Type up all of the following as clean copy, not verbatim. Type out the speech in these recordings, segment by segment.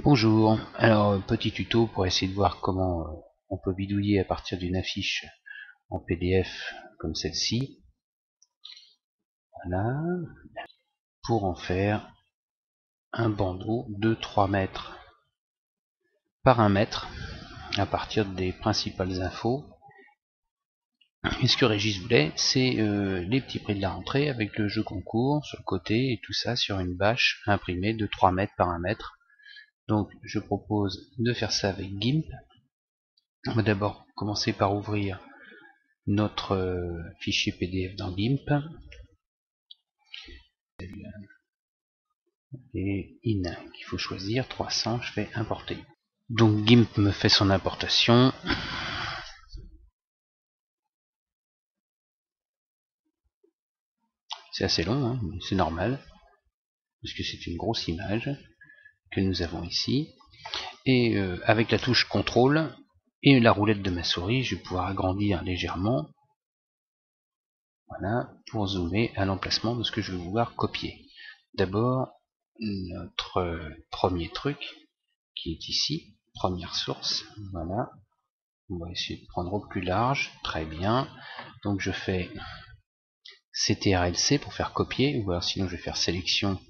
Bonjour, alors petit tuto pour essayer de voir comment on peut bidouiller à partir d'une affiche en PDF comme celle-ci, voilà, pour en faire un bandeau de 3 mètres par 1 mètre à partir des principales infos. Et ce que Régis voulait, c'est les petits prix de la rentrée avec le jeu concours sur le côté et tout ça sur une bâche imprimée de 3 mètres par 1 mètre. Donc je propose de faire ça avec GIMP. On va d'abord commencer par ouvrir notre fichier PDF dans GIMP et in qu'il faut choisir 300, je fais importer. Donc GIMP me fait son importation. C'est assez long, hein, mais c'est normal parce que c'est une grosse image que nous avons ici. Et avec la touche CTRL et la roulette de ma souris, je vais pouvoir agrandir légèrement, voilà, pour zoomer à l'emplacement de ce que je vais vouloir copier. D'abord, notre premier truc qui est ici, première source, voilà. On va essayer de prendre au plus large, très bien. Donc je fais CTRL-C pour faire copier, ou alors sinon je vais faire sélection,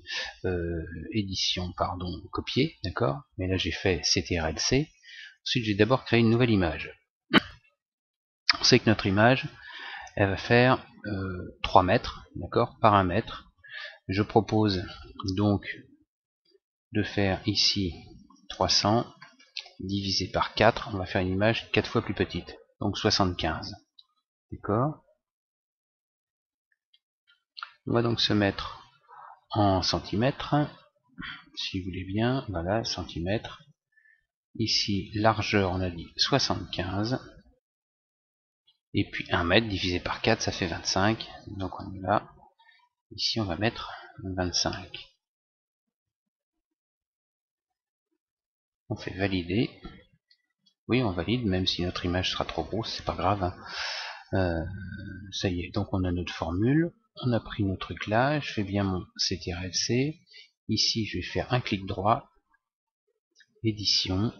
édition, pardon, copier, d'accord. Mais là j'ai fait CTRL-C. Ensuite j'ai d'abord créé une nouvelle image. On sait que notre image, elle va faire 3 mètres, d'accord, par 1 mètre. Je propose donc de faire ici 300 divisé par 4, on va faire une image 4 fois plus petite, donc 75. D'accord. On va donc se mettre en centimètres, si vous voulez bien, voilà, centimètres. Ici, largeur, on a dit 75. Et puis 1 mètre divisé par 4, ça fait 25. Donc on y va. Ici, on va mettre 25. On fait valider. Oui, on valide, même si notre image sera trop grosse, c'est pas grave. Ça y est, donc on a notre formule. On a pris nos trucs là. Je fais bien mon CTRL-C. Ici, je vais faire un clic droit. Édition.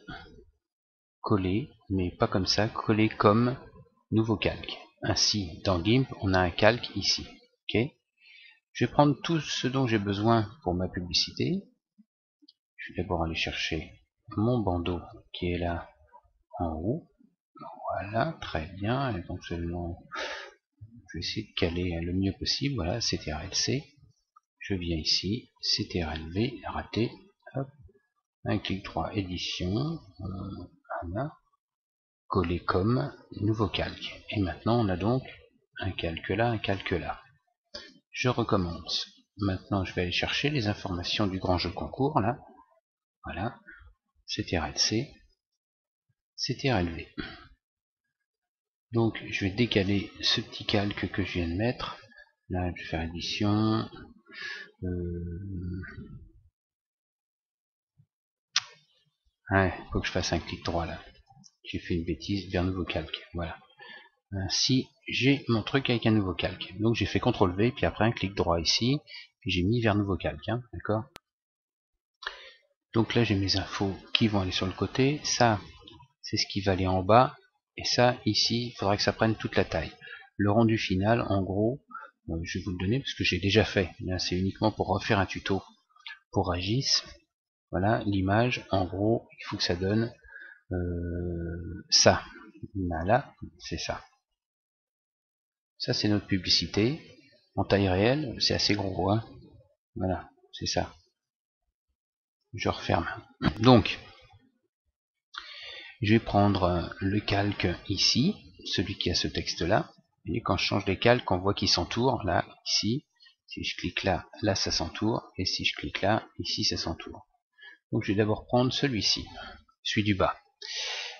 Coller, mais pas comme ça. Coller comme nouveau calque. Ainsi, dans GIMP, on a un calque ici. Ok. Je vais prendre tout ce dont j'ai besoin pour ma publicité. Je vais d'abord aller chercher mon bandeau qui est là en haut. Voilà, très bien. Éventuellement, je vais essayer de caler le mieux possible. Voilà, CTRL-C. Je viens ici, CTRL-V, raté. Hop. Un clic droit, édition. Voilà. Coller comme, nouveau calque. Et maintenant, on a donc un calque là, un calque là. Je recommence. Maintenant, je vais aller chercher les informations du grand jeu concours, là. Voilà. CTRL-C. CTRL-V. Donc, je vais décaler ce petit calque que je viens de mettre. Là, je vais faire édition. Ouais, faut que je fasse un clic droit, là. J'ai fait une bêtise, vers nouveau calque. Voilà. Ainsi, j'ai mon truc avec un nouveau calque. Donc, j'ai fait CTRL-V, puis après un clic droit ici. Puis j'ai mis vers nouveau calque, hein, d'accord. Donc là, j'ai mes infos qui vont aller sur le côté. Ça, c'est ce qui va aller en bas. Et ça, ici, il faudra que ça prenne toute la taille. Le rendu final, en gros, je vais vous le donner parce que j'ai déjà fait. Là, c'est uniquement pour refaire un tuto pour Régis. Voilà, l'image, en gros, il faut que ça donne ça. Voilà, c'est ça. Ça, c'est notre publicité. En taille réelle, c'est assez gros, hein. Voilà, c'est ça. Je referme. Donc, je vais prendre le calque ici, celui qui a ce texte-là. Et quand je change les calques, on voit qu'il s'entoure, là, ici. Si je clique là, là ça s'entoure. Et si je clique là, ici ça s'entoure. Donc je vais d'abord prendre celui-ci, celui du bas.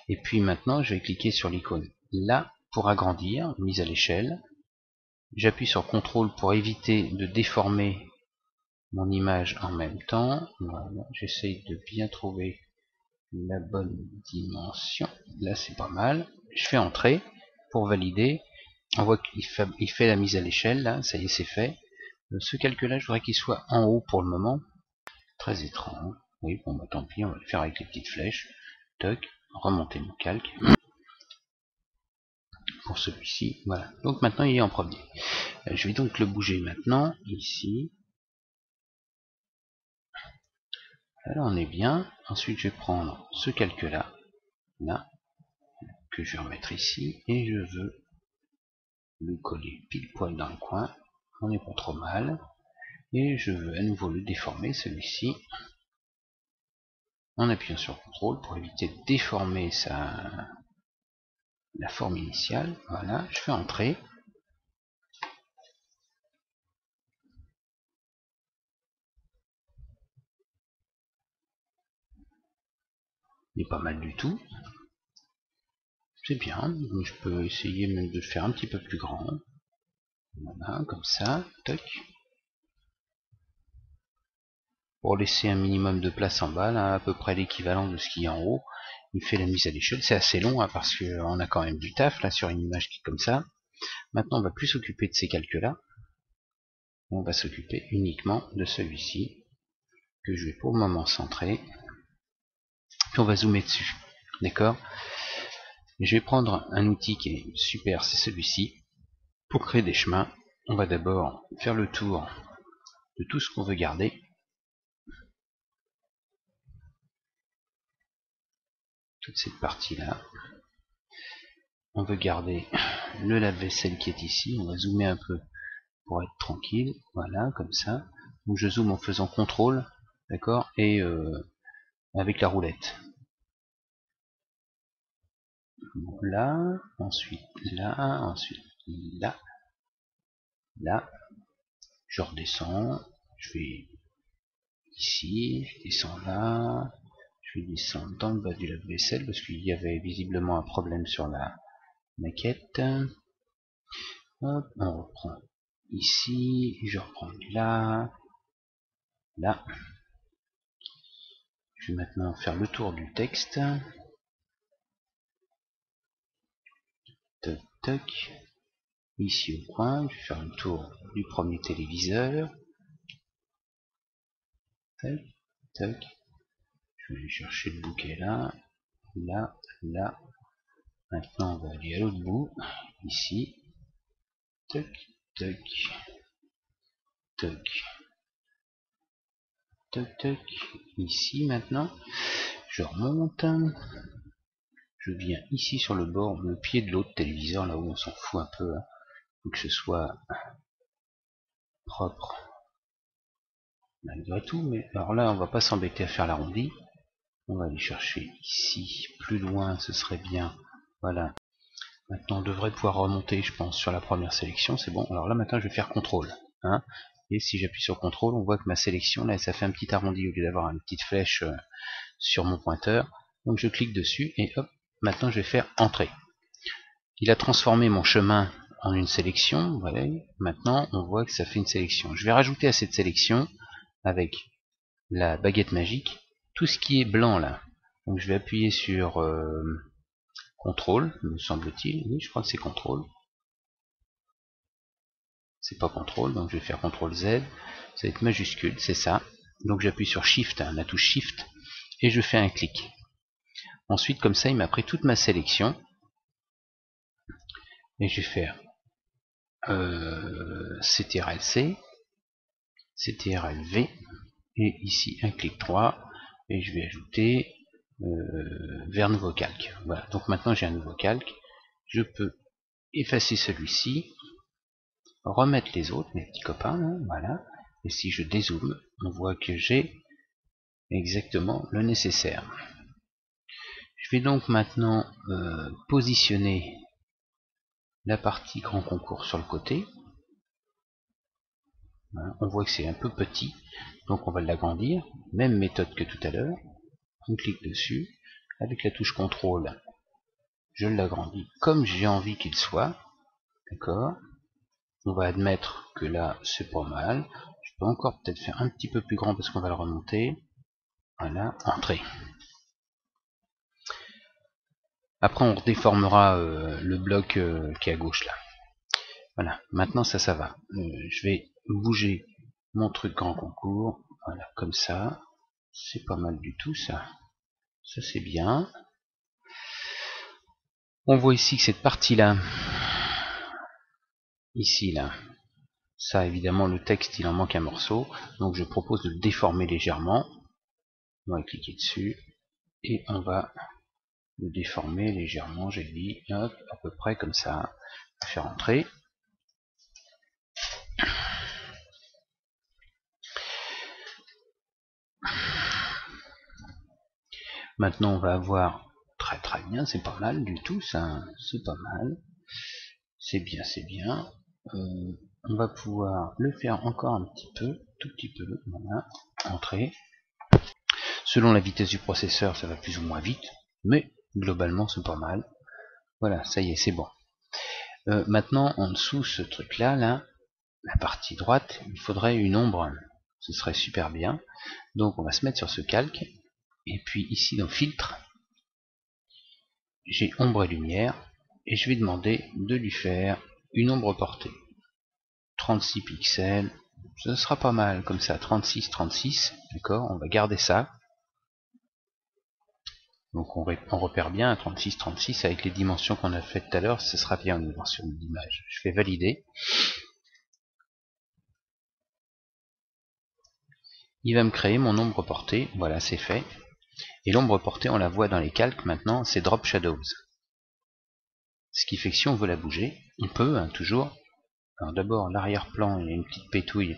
Et puis maintenant, je vais cliquer sur l'icône là pour agrandir, mise à l'échelle. J'appuie sur CTRL pour éviter de déformer mon image en même temps. Voilà, j'essaye de bien trouver la bonne dimension. Là c'est pas mal. Je fais entrer pour valider. On voit qu'il fait la mise à l'échelle là, ça y est c'est fait. Ce calque là je voudrais qu'il soit en haut pour le moment. Très étrange. Oui, bon bah tant pis, on va le faire avec les petites flèches. Toc, remonter mon calque. Pour celui-ci, voilà. Donc maintenant il est en premier. Je vais donc le bouger maintenant, ici. Là on est bien. Ensuite je vais prendre ce calque là, que je vais remettre ici, et je veux le coller pile poil dans le coin. On n'est pas trop mal. Et je veux à nouveau le déformer, celui-ci, en appuyant sur CTRL pour éviter de déformer la forme initiale. Voilà, je fais entrer. Il est pas mal du tout. C'est bien. Je peux essayer même de le faire un petit peu plus grand. Voilà, comme ça. Toc. Pour laisser un minimum de place en bas, là, à peu près l'équivalent de ce qu'il y a en haut. Il fait la mise à l'échelle. C'est assez long, hein, parce qu'on a quand même du taf là sur une image qui est comme ça. Maintenant, on va plus s'occuper de ces calques-là. On va s'occuper uniquement de celui-ci, que je vais pour le moment centrer. Puis on va zoomer dessus. D'accord? Je vais prendre un outil qui est super, c'est celui-ci. Pour créer des chemins, on va d'abord faire le tour de tout ce qu'on veut garder. Toute cette partie-là. On veut garder le lave-vaisselle qui est ici. On va zoomer un peu pour être tranquille. Voilà, comme ça. Donc je zoome en faisant CTRL, d'accord, et avec la roulette. Là, ensuite là, là. Je redescends. Je vais ici, je descends là. Je vais descendre dans le bas du lave-vaisselle parce qu'il y avait visiblement un problème sur la maquette. Hop, on reprend ici, je reprends là, là. Je vais maintenant faire le tour du texte. Toc, toc. Ici au coin, je vais faire le tour du premier téléviseur. Toc, toc. Je vais aller chercher le bouquet là, là, là. Maintenant, on va aller à l'autre bout, ici. Toc, toc, toc, toc, toc. Ici maintenant, je remonte. Je viens ici sur le bord, le pied de l'autre téléviseur, là où on s'en fout un peu. Hein. Faut que ce soit propre malgré tout. Mais alors là, on va pas s'embêter à faire l'arrondi. On va aller chercher ici, plus loin, ce serait bien. Voilà. Maintenant, on devrait pouvoir remonter, je pense, sur la première sélection. C'est bon. Alors là, maintenant, je vais faire CTRL. Hein. Et si j'appuie sur CTRL, on voit que ma sélection, là, ça fait un petit arrondi au lieu d'avoir une petite flèche sur mon pointeur. Donc je clique dessus et hop, maintenant je vais faire entrer. Il a transformé mon chemin en une sélection. Voilà. Maintenant, on voit que ça fait une sélection. Je vais rajouter à cette sélection, avec la baguette magique, tout ce qui est blanc là. Donc je vais appuyer sur CTRL, me semble-t-il. Oui, je crois que c'est CTRL. C'est pas CTRL, donc je vais faire CTRL Z. Ça va être majuscule, c'est ça. Donc j'appuie sur Shift, hein, la touche Shift, et je fais un clic. Ensuite, comme ça, il m'a pris toute ma sélection. Et je vais faire CTRL-C, CTRL-V, et ici un clic droit, et je vais ajouter vers nouveau calque. Voilà, donc maintenant j'ai un nouveau calque. Je peux effacer celui-ci, remettre les autres, mes petits copains, hein, voilà. Et si je dézoome, on voit que j'ai exactement le nécessaire. Je vais donc maintenant positionner la partie grand concours sur le côté. Voilà, on voit que c'est un peu petit, donc on va l'agrandir. Même méthode que tout à l'heure. On clique dessus. Avec la touche CTRL, je l'agrandis comme j'ai envie qu'il soit. D'accord. On va admettre que là, c'est pas mal. Je peux encore peut-être faire un petit peu plus grand parce qu'on va le remonter. Voilà, entrée. Après, on redéformera le bloc qui est à gauche là. Voilà, maintenant ça va. Je vais bouger mon truc grand concours. Voilà, comme ça. C'est pas mal du tout ça. Ça c'est bien. On voit ici que cette partie-là, ici là, ça évidemment le texte il en manque un morceau, donc je propose de le déformer légèrement. On va cliquer dessus et on va le déformer légèrement, j'ai dit, hop, à peu près comme ça. On va faire entrer. Maintenant on va avoir très bien, c'est pas mal du tout ça, c'est pas mal, c'est bien, c'est bien. On va pouvoir le faire encore un petit peu, tout petit peu, voilà, entrer. Selon la vitesse du processeur, ça va plus ou moins vite, mais globalement c'est pas mal. Voilà, ça y est, c'est bon. Maintenant, en dessous, ce truc-là, là, la partie droite, il faudrait une ombre. Ce serait super bien. Donc on va se mettre sur ce calque. Et puis ici dans filtre, j'ai ombre et lumière. Et je vais demander de lui faire une ombre portée. 36 pixels. Ce sera pas mal comme ça. 36. D'accord, on va garder ça. Donc on repère bien un 36 avec les dimensions qu'on a faites tout à l'heure, ce sera bien une dimension de l'image. Je fais valider. Il va me créer mon ombre portée, voilà c'est fait. Et l'ombre portée on la voit dans les calques maintenant, c'est Drop Shadows. Ce qui fait que si on veut la bouger, on peut, hein, toujours. Alors d'abord l'arrière-plan, il y a une petite pétouille,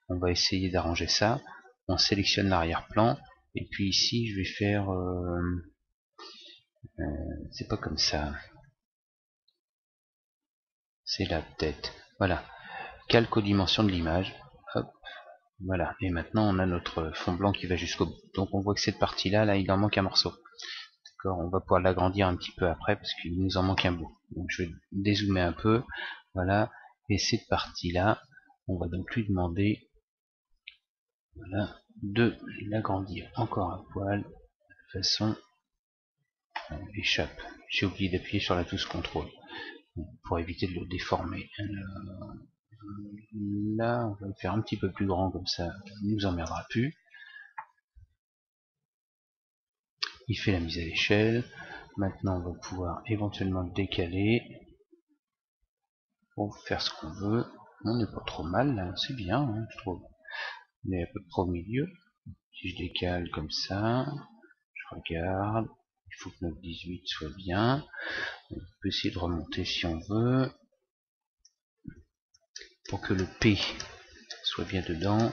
on va essayer d'arranger ça. On sélectionne l'arrière-plan, et puis ici je vais faire... c'est pas comme ça. C'est la tête. Voilà. Calque aux dimensions de l'image. Hop. Voilà. Et maintenant on a notre fond blanc qui va jusqu'au bout. Donc on voit que cette partie-là, là, il en manque un morceau. D'accord. On va pouvoir l'agrandir un petit peu après parce qu'il nous en manque un bout. Donc je vais dézoomer un peu. Voilà. Et cette partie-là, on va donc lui demander, voilà, de l'agrandir encore un poil de façon échappe. J'ai oublié d'appuyer sur la touche contrôle pour éviter de le déformer. Là, on va le faire un petit peu plus grand comme ça, il nous emmerdera plus. Il fait la mise à l'échelle. Maintenant, on va pouvoir éventuellement le décaler pour faire ce qu'on veut. On n'est pas trop mal là, c'est bien, hein, je trouve. On est à peu près au milieu. Si je décale comme ça, je regarde. Il faut que notre 18 soit bien. On peut essayer de remonter si on veut pour que le P soit bien dedans.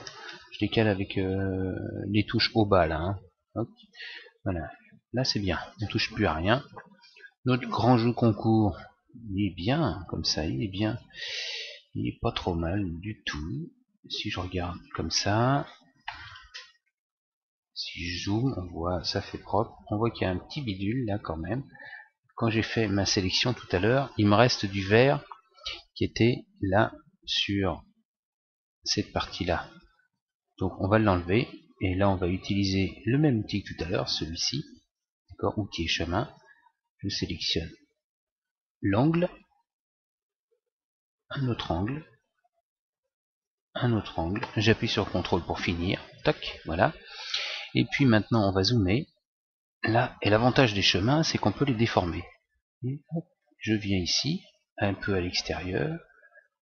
Je décale avec les touches au bas là. Hein. Hop. Voilà. Là c'est bien. On touche plus à rien. Notre grand jeu concours, il est bien comme ça. Il est bien. Il est pas trop mal du tout. Si je regarde comme ça, si je zoome, on voit ça fait propre. On voit qu'il y a un petit bidule là quand même. Quand j'ai fait ma sélection tout à l'heure, il me reste du vert qui était là sur cette partie-là. Donc on va l'enlever et là on va utiliser le même outil que tout à l'heure, celui-ci, d'accord, outil et chemin. Je sélectionne l'angle, un autre angle, j'appuie sur CTRL pour finir, tac, voilà. Et puis maintenant on va zoomer. Là, et l'avantage des chemins, c'est qu'on peut les déformer. Et hop, je viens ici, un peu à l'extérieur,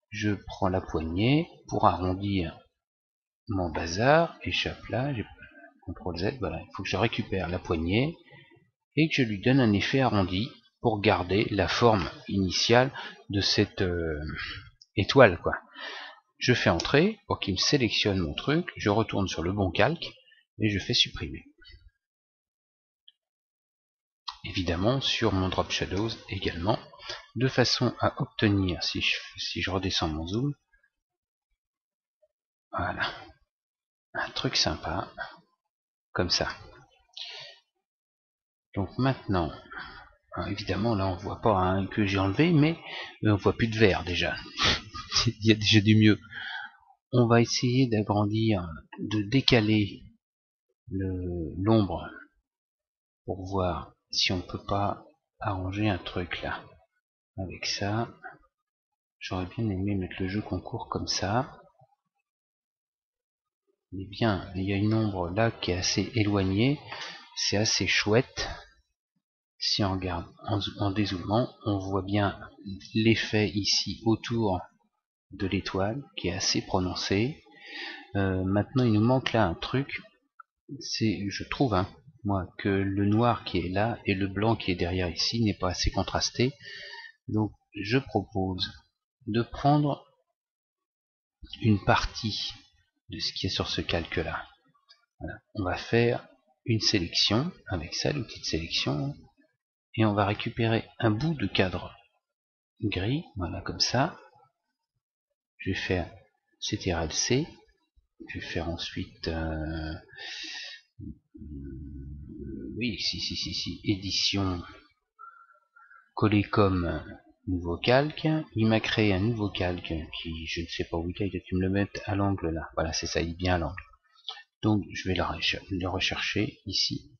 je prends la poignée pour arrondir mon bazar, échappe là, j'ai CTRL Z, voilà, il faut que je récupère la poignée et que je lui donne un effet arrondi pour garder la forme initiale de cette étoile, quoi. Je fais entrer pour qu'il me sélectionne mon truc, je retourne sur le bon calque et je fais supprimer. Évidemment sur mon Drop Shadows également, de façon à obtenir, si je redescends mon zoom, voilà, un truc sympa, comme ça. Donc maintenant, évidemment là on voit pas hein, que j'ai enlevé, mais on voit plus de vert déjà, il y a déjà du mieux. On va essayer d'agrandir, de décaler l'ombre pour voir si on peut pas arranger un truc là. Avec ça, j'aurais bien aimé mettre le jeu concours comme ça. Eh bien, il y a une ombre là qui est assez éloignée, c'est assez chouette. Si on regarde en dézoomant, on voit bien l'effet ici autour de l'étoile qui est assez prononcé. Maintenant, il nous manque là un truc, c'est, je trouve, moi, que le noir qui est là et le blanc qui est derrière ici n'est pas assez contrasté. Donc, je propose de prendre une partie de ce qui est sur ce calque-là. Voilà. On va faire une sélection avec ça, l'outil de sélection, et on va récupérer un bout de cadre gris, voilà, comme ça. Je vais faire CTRL-C, je vais faire ensuite oui, si, édition, coller comme nouveau calque. Il m'a créé un nouveau calque qui, je ne sais pas où il est, tu me le mets à l'angle là. Voilà, c'est ça, il est bien à l'angle. Donc je vais le rechercher ici.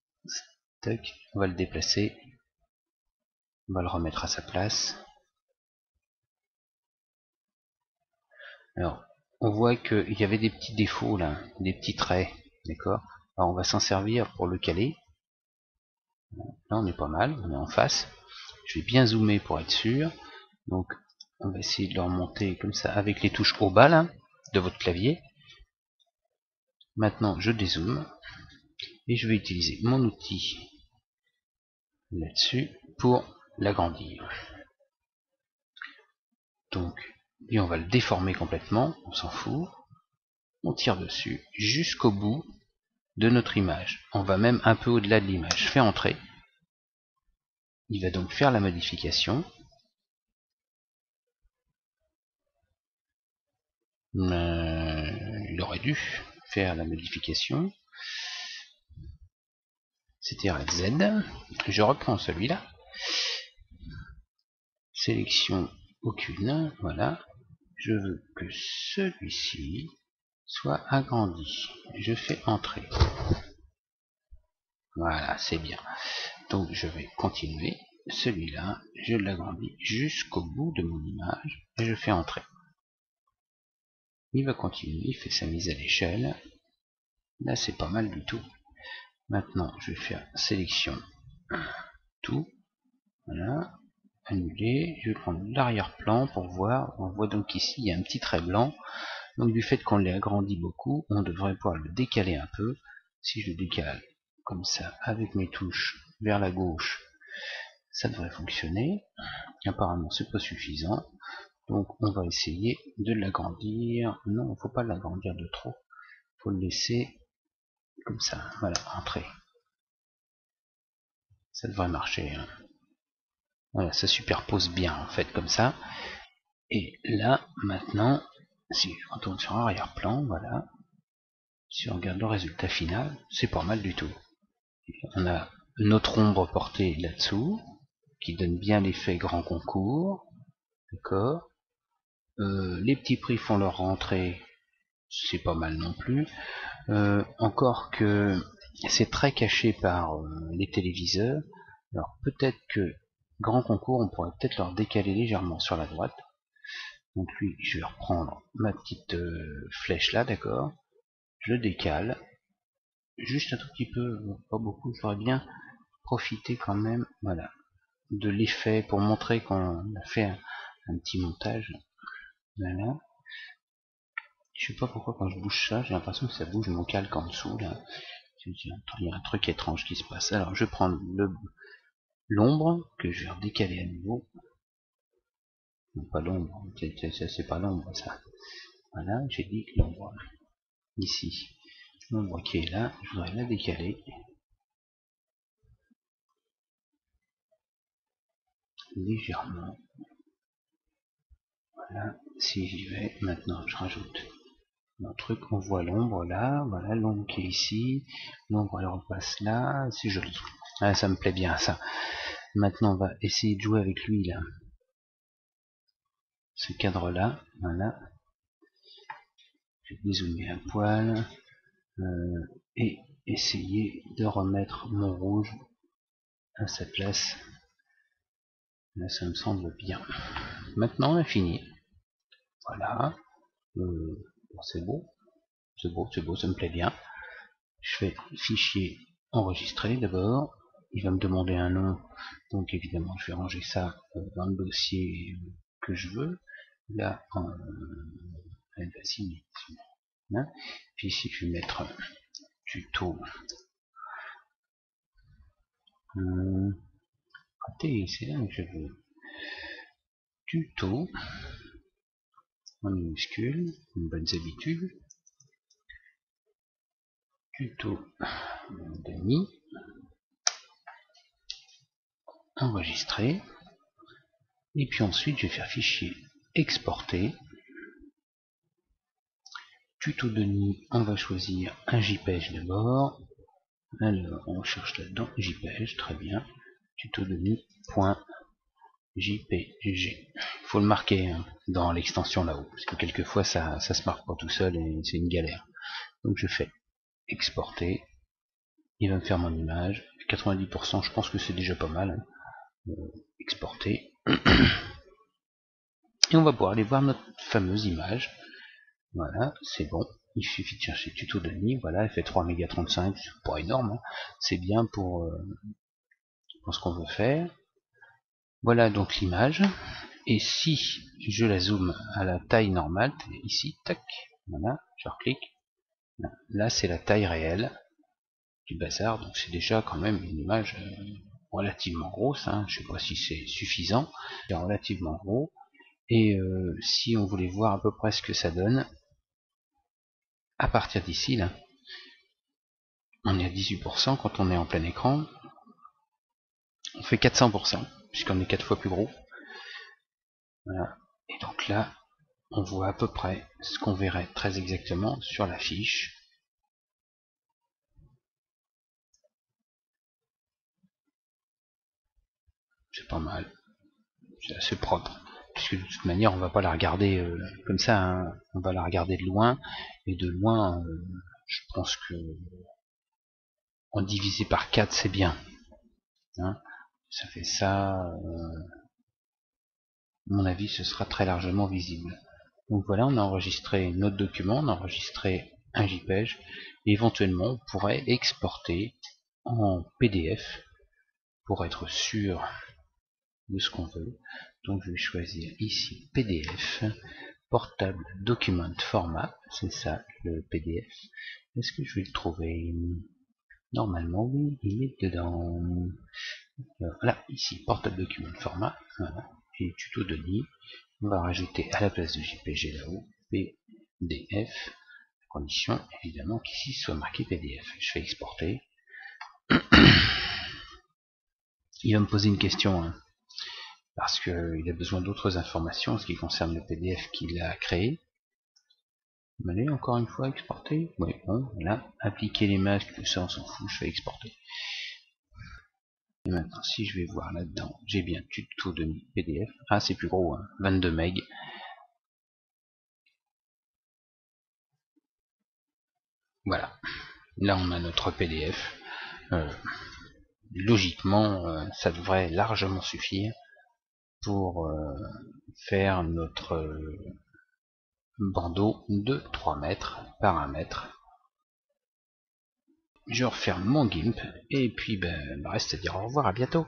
Tac, on va le déplacer. On va le remettre à sa place. Alors, on voit qu'il y avait des petits défauts là, des petits traits, d'accord. Alors on va s'en servir pour le caler. Là on est pas mal, on est en face. Je vais bien zoomer pour être sûr. Donc on va essayer de le remonter comme ça avec les touches au bas là, de votre clavier. Maintenant je dézoome et je vais utiliser mon outil là-dessus pour l'agrandir. Donc, et on va le déformer complètement, on s'en fout. On tire dessus jusqu'au bout de notre image. On va même un peu au-delà de l'image. Je fais entrer. Il va donc faire la modification. Il aurait dû faire la modification. CTRL Z. Je reprends celui-là. Sélection aucune. Voilà. Je veux que celui-ci soit agrandi. Je fais entrer. Voilà, c'est bien. Donc je vais continuer. Celui-là, je l'agrandis jusqu'au bout de mon image et je fais entrer. Il va continuer, il fait sa mise à l'échelle. Là, c'est pas mal du tout. Maintenant, je vais faire sélection, tout. Voilà. Annuler. Je vais prendre l'arrière-plan pour voir. On voit donc ici, il y a un petit trait blanc. Donc du fait qu'on l'ait agrandi beaucoup, on devrait pouvoir le décaler un peu. Si je le décale comme ça, avec mes touches vers la gauche, ça devrait fonctionner. Apparemment, c'est pas suffisant. Donc on va essayer de l'agrandir. Non, il ne faut pas l'agrandir de trop. Il faut le laisser comme ça. Voilà, entrer. Ça devrait marcher. Voilà, ça superpose bien en fait comme ça. Et là, maintenant, si je retourne sur arrière-plan, voilà. Si on regarde le résultat final, c'est pas mal du tout. On a notre ombre portée là-dessous, qui donne bien l'effet grand concours. D'accord. Les petits prix font leur rentrée, c'est pas mal non plus. Encore que c'est très caché par les téléviseurs. Alors peut-être que grand concours, on pourrait peut-être leur décaler légèrement sur la droite. Donc lui, je vais reprendre ma petite flèche là, d'accord. Je le décale. Juste un tout petit peu, pas beaucoup, je voudrais bien profiter quand même, voilà, de l'effet pour montrer qu'on a fait un petit montage. Voilà. Je sais pas pourquoi quand je bouge ça, j'ai l'impression que ça bouge mon calque en dessous là. Il y a un truc étrange qui se passe. Alors je prends l'ombre que je vais redécaler à nouveau. Non, pas l'ombre, c'est pas l'ombre ça. Voilà, j'ai dit que l'ombre ici, l'ombre qui est là, je voudrais la décaler légèrement. Voilà, si j'y vais, maintenant je rajoute un truc, on voit l'ombre là, voilà l'ombre qui est ici, l'ombre elle repasse là, c'est joli. Ah, ça me plaît bien ça. Maintenant on va essayer de jouer avec lui là. Ce cadre là, voilà. Je vais dézoomer un poil et essayer de remettre mon rouge à sa place. Là ça me semble bien. Maintenant on a fini. Voilà. C'est beau. c'est beau, ça me plaît bien. Je fais fichier enregistrer d'abord. Il va me demander un nom, donc évidemment je vais ranger ça dans le dossier que je veux. Là, hein. Puis ici je vais mettre tuto. C'est là que je veux. Tuto en minuscule, une bonne habitude. Tuto Denis. Enregistrer. Et puis ensuite je vais faire fichier exporter. Tuto Denis, on va choisir un JPEG d'abord. Alors on cherche là-dedans JPEG, très bien. Tuto Denis.jpg. Il faut le marquer hein, dans l'extension là-haut, parce que quelquefois ça se marque pas tout seul et c'est une galère. Donc je fais exporter. Il va me faire mon image. 90%, je pense que c'est déjà pas mal. Hein. Exporter. Et on va pouvoir aller voir notre fameuse image. Voilà, c'est bon. Il suffit de chercher tuto Denis. Voilà, elle fait 3,35 MB. C'est pas énorme. Hein. C'est bien pour ce qu'on veut faire. Voilà donc l'image. Et si je la zoome à la taille normale, ici, tac, voilà, je reclique. Là, c'est la taille réelle du bazar. Donc c'est déjà quand même une image relativement grosse. Hein. Je sais pas si c'est suffisant. C'est relativement gros. Et si on voulait voir à peu près ce que ça donne, à partir d'ici, là, on est à 18%, quand on est en plein écran, on fait 400%, puisqu'on est 4 fois plus gros. Voilà. Et donc là, on voit à peu près ce qu'on verrait très exactement sur la fiche. C'est pas mal. C'est assez propre. Puisque de toute manière, on va pas la regarder comme ça. Hein. On va la regarder de loin. Et de loin, je pense que en divisé par 4, c'est bien. Hein. Ça fait ça. À mon avis, ce sera très largement visible. Donc voilà, on a enregistré notre document, on a enregistré un JPEG, et éventuellement on pourrait exporter en PDF pour être sûr de ce qu'on veut. Donc je vais choisir ici PDF, portable document format, c'est ça le PDF. Est-ce que je vais le trouver? Normalement oui, il est dedans. Voilà, ici portable document format, voilà, et tuto Denis. On va rajouter à la place de JPG là-haut PDF, condition évidemment qu'ici soit marqué PDF. Je fais exporter. Il va me poser une question hein, parce qu'il a besoin d'autres informations en ce qui concerne le PDF qu'il a créé. Allez, encore une fois exporter. Oui, bon, voilà, appliquer les masques, tout ça on s'en fout, je fais exporter. Et maintenant, si je vais voir là-dedans, j'ai bien tuto de PDF. Ah, c'est plus gros, hein, 22 MB. Voilà. Là, on a notre PDF. Logiquement, ça devrait largement suffire pour faire notre bandeau de 3 mètres par 1 mètre. Je referme mon GIMP et puis ben, reste à dire au revoir, à bientôt.